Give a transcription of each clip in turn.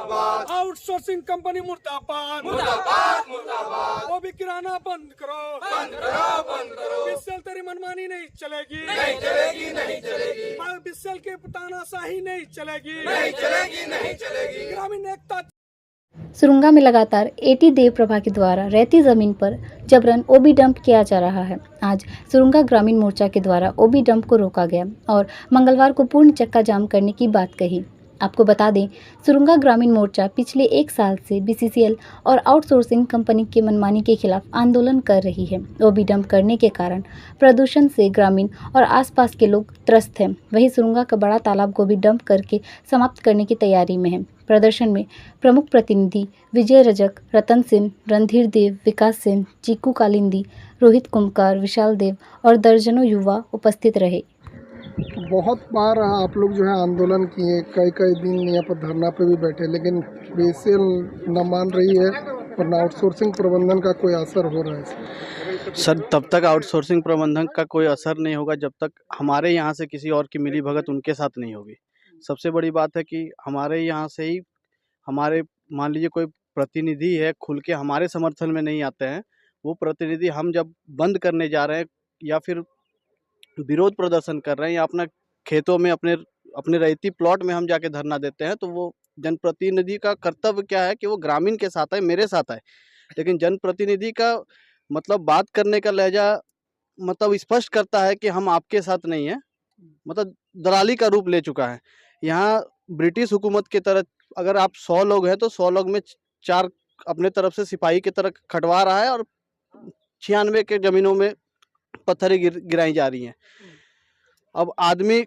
मुर्दाबाद। Outsourcing company मुर्दाबाद मुर्दाबाद मुर्दाबाद। वो भी किराना बंद करो, बंद करो बंद करो। बिस्सल तेरी मनमानी नहीं चलेगी, नहीं चलेगी नहीं चलेगी। बिस्सल की तानाशाही नहीं चलेगी, नहीं चलेगी नहीं चलेगी। ग्रामीण एकता। सुरुंगा में लगातार एटी देव प्रभा के द्वारा रहती जमीन पर जबरन ओबी डंप किया जा रहा है। आज सुरुंगा ग्रामीण मोर्चा के द्वारा ओबी डंप को रोका गया और मंगलवार को पूर्ण चक्का जाम करने की बात कही। आपको बता दें, सुरुंगा ग्रामीण मोर्चा पिछले 1 साल से बीसीसीएल और आउटसोर्सिंग कंपनी के मनमानी के खिलाफ आंदोलन कर रही है। ओबी डंप करने के कारण प्रदूषण से ग्रामीण और आसपास के लोग त्रस्त हैं। वहीं सुरुंगा का बड़ा तालाब को भी डंप करके समाप्त करने की तैयारी में है। प्रदर्शन में प्रमुख प्रतिनिधि विजय रजक, रतन सिंह, रणधीर देव, विकास सिंह, चीकू कालिंदी, रोहित कुमकार, विशाल देव और दर्जनों युवा उपस्थित रहे। बहुत बार आप लोग जो है आंदोलन किए, कई कई दिन यहाँ पर धरना पे भी बैठे, लेकिन बीसीएल न मान रही है और न आउटसोर्सिंग प्रबंधन का कोई असर हो रहा है। सर, तब तक आउटसोर्सिंग प्रबंधन का कोई असर नहीं होगा जब तक हमारे यहाँ से किसी और की मिली भगत उनके साथ नहीं होगी। सबसे बड़ी बात है कि हमारे यहाँ से ही हमारे मान लीजिए कोई प्रतिनिधि है खुल के हमारे समर्थन में नहीं आते हैं, वो प्रतिनिधि हम जब बंद करने जा रहे हैं या फिर विरोध प्रदर्शन कर रहे हैं या अपना खेतों में अपने रैयती प्लॉट में हम जाके धरना देते हैं, तो वो जनप्रतिनिधि का कर्तव्य क्या है कि वो ग्रामीण के साथ है, मेरे साथ है। लेकिन जनप्रतिनिधि का मतलब बात करने का लहजा मतलब स्पष्ट करता है कि हम आपके साथ नहीं है, मतलब दलाली का रूप ले चुका है। यहाँ ब्रिटिश हुकूमत की तरह अगर आप 100 लोग हैं तो 100 लोग में 4 अपने तरफ से सिपाही की तरह खटवा रहा है और 96 के ज़मीनों में पत्थरें गिराई जा रही हैं। अब आदमी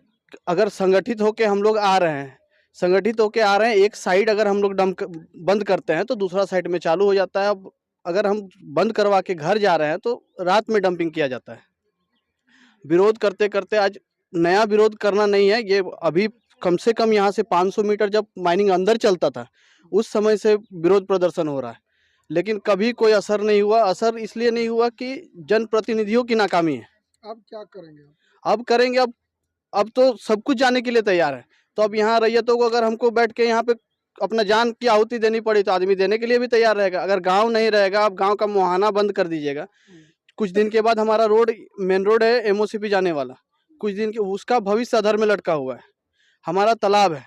अगर संगठित होके हम लोग आ रहे हैं, एक साइड अगर हम लोग डंप बंद करते हैं तो दूसरा साइड में चालू हो जाता है। अब अगर हम बंद करवा के घर जा रहे हैं तो रात में डंपिंग किया जाता है। विरोध करते करते आज नया विरोध करना नहीं है, ये अभी कम से कम यहाँ से 500 मीटर जब माइनिंग अंदर चलता था उस समय से विरोध प्रदर्शन हो रहा है, लेकिन कभी कोई असर नहीं हुआ। असर इसलिए नहीं हुआ कि जनप्रतिनिधियों की नाकामी है। अब क्या करेंगे? अब करेंगे, अब तो सब कुछ जाने के लिए तैयार है। तो अब यहाँ रैयतों को अगर हमको बैठ के यहाँ पे अपना जान की आहुति देनी पड़ी तो आदमी देने के लिए भी तैयार रहेगा। अगर गांव नहीं रहेगा, आप गांव का मुहाना बंद कर दीजिएगा। कुछ दिन के बाद हमारा रोड मेन रोड है एमओसीपी जाने वाला, कुछ दिन के उसका भविष्य अधर में लटका हुआ है। हमारा तालाब है,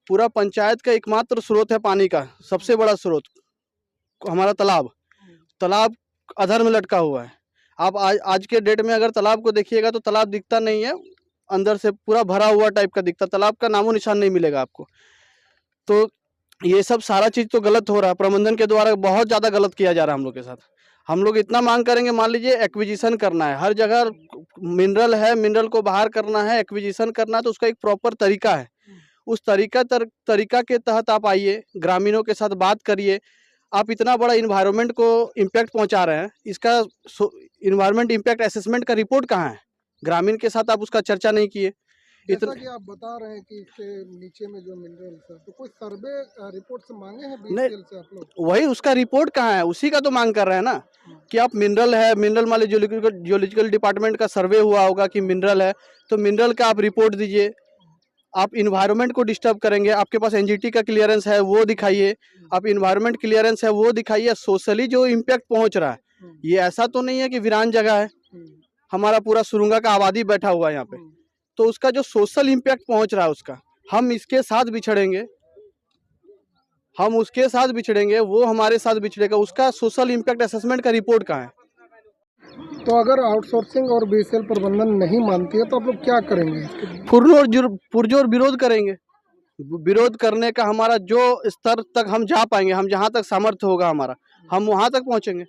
पूरा पंचायत का एकमात्र स्रोत है पानी का, सबसे बड़ा स्रोत हमारा तालाब अधर में लटका हुआ है। आप आज के डेट में अगर तालाब को देखिएगा तो तालाब दिखता नहीं है, अंदर से पूरा भरा हुआ टाइप का दिखता, तालाब का नामो निशान नहीं मिलेगा आपको। तो ये सब सारा चीज़ तो गलत हो रहा है, प्रबंधन के द्वारा बहुत ज़्यादा गलत किया जा रहा है हम लोग के साथ। हम लोग इतना मांग करेंगे, मान लीजिए एक्विजिशन करना है, हर जगह मिनरल है, मिनरल को बाहर करना है, एक्विजिशन करना है, तो उसका एक प्रॉपर तरीका है। उस तरीका के तहत आप आइए, ग्रामीणों के साथ बात करिए। आप इतना बड़ा इन्वायरमेंट को इम्पैक्ट पहुंचा रहे हैं, इसका इन्वायरमेंट इम्पैक्ट असेसमेंट का रिपोर्ट कहाँ है? ग्रामीण के साथ आप उसका चर्चा नहीं किए। जैसा कि आप बता रहे हैं कि इसके नीचे में जो मिनरल्स है, तो कोई सर्वे रिपोर्ट से मांगे हैं बीसीएल से आप लोग? वही उसका रिपोर्ट कहाँ है, उसी का तो मांग कर रहे हैं ना कि आप मिनरल है, मिनरल मान लीजिए जियोलॉजिकल डिपार्टमेंट का सर्वे हुआ होगा कि मिनरल है, तो मिनरल का आप रिपोर्ट दीजिए। आप इन्वायरमेंट को डिस्टर्ब करेंगे, आपके पास एनजीटी का क्लियरेंस है वो दिखाइए, आप इन्वायरमेंट क्लियरेंस है वो दिखाइए। सोशली जो इम्पैक्ट पहुंच रहा है, ये ऐसा तो नहीं है कि वीरान जगह है, हमारा पूरा सुरुंगा का आबादी बैठा हुआ है यहाँ पे, तो उसका जो सोशल इम्पैक्ट पहुंच रहा है उसका हम इसके साथ बिछड़ेंगे, हम उसके साथ बिछड़ेंगे, वो हमारे साथ बिछड़ेगा। उसका सोशल इम्पैक्ट असेसमेंट का रिपोर्ट कहाँ है? तो अगर आउटसोर्सिंग और बीसीएल प्रबंधन नहीं मानती है तो आप लोग क्या करेंगे? पुरजोर विरोध करेंगे। विरोध करने का हमारा जो स्तर तक हम जा पाएंगे, हम जहाँ तक सामर्थ्य होगा हमारा, हम वहाँ तक पहुँचेंगे।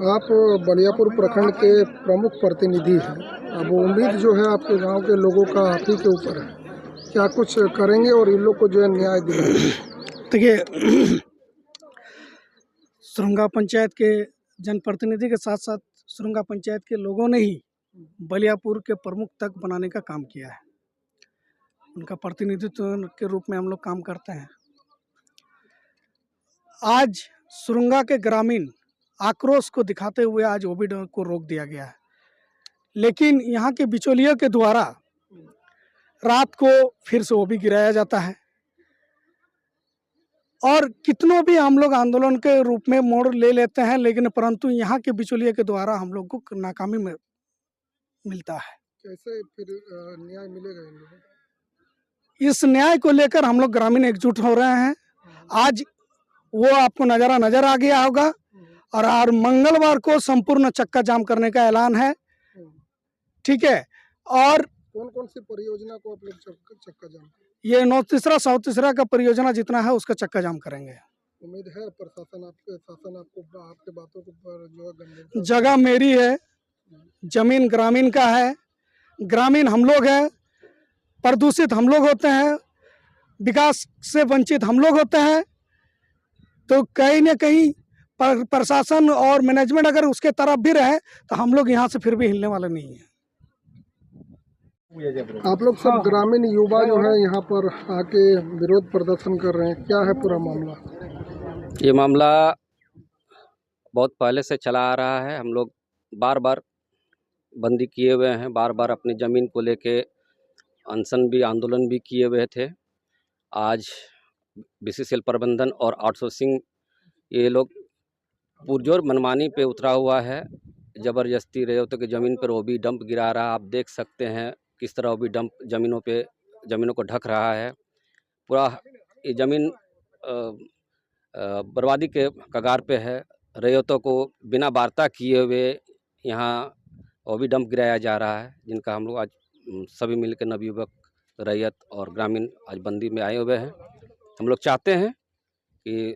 आप बलियापुर प्रखंड के प्रमुख प्रतिनिधि हैं, अब उम्मीद जो है आपके गांव के लोगों का आप ही के ऊपर है, क्या कुछ करेंगे और इन लोग को जो है न्याय दिलाएंगे? देखिए, सुरुंगा पंचायत के जनप्रतिनिधि के साथ साथ सुरुंगा पंचायत के लोगों ने ही बलियापुर के प्रमुख तक बनाने का काम किया है। उनका प्रतिनिधित्व के रूप में हम लोग काम करते हैं। आज सुरुंगा के ग्रामीण आक्रोश को दिखाते हुए आज ओबी डंप को रोक दिया गया है, लेकिन यहाँ के बिचौलियों के द्वारा रात को फिर से ओबी गिराया जाता है। और कितनों भी हम लोग आंदोलन के रूप में मोड़ ले लेते हैं, लेकिन परंतु यहाँ के बिचौलिए के द्वारा हम लोग को नाकामी में मिलता है। कैसे फिर न्याय मिलेगा इन लोगों को? इस न्याय को लेकर हम लोग ग्रामीण एकजुट हो रहे हैं। आज वो आपको नज़ारा नजर आ गया होगा, और मंगलवार को संपूर्ण चक्का जाम करने का ऐलान है। ठीक है, और कौन कौन सी परियोजना को आप लोग चक्का जाम? ये नॉर्थ तीसरा साउथ तीसरा का परियोजना जितना है उसका चक्का जाम करेंगे। उम्मीद है प्रशासन आपको आपके बातों को पर जो है गंभीरता जगह मेरी है, जमीन ग्रामीण का है, ग्रामीण हम लोग हैं, प्रदूषित हम लोग होते हैं, विकास से वंचित हम लोग होते हैं। तो कहीं न कहीं प्रशासन और मैनेजमेंट अगर उसके तरफ भी रहे तो हम लोग यहाँ से फिर भी हिलने वाले नहीं हैं। आप लोग सब ग्रामीण युवा जो है यहाँ पर आके विरोध प्रदर्शन कर रहे हैं, क्या है पूरा मामला? ये मामला बहुत पहले से चला आ रहा है। हम लोग बार बार बंदी किए हुए हैं, बार बार अपनी ज़मीन को लेके अनशन भी आंदोलन भी किए हुए थे। आज बीसीसीएल प्रबंधन और आउटसोर्सिंग ये लोग पुरजोर मनमानी पे उतरा हुआ है। ज़बरदस्ती रेतों की ज़मीन पर ओबी डंप गिरा रहा है। आप देख सकते हैं किस तरह ओबी डंप ज़मीनों को ढक रहा है। पूरा ये ज़मीन बर्बादी के कगार पे है। रेतों को बिना वार्ता किए हुए यहाँ ओबी डंप गिराया जा रहा है, जिनका हम लोग आज सभी मिलकर नवयुवक, रैयत और ग्रामीण आज बंदी में आए हुए हैं। हम लोग चाहते हैं कि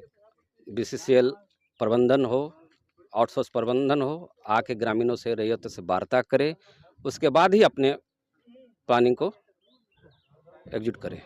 बीसीसीएल प्रबंधन हो, आउटसोर्स प्रबंधन हो, आके ग्रामीणों से, रैयतों से वार्ता करे, उसके बाद ही अपने प्लानिंग को एग्जीक्यूट करें।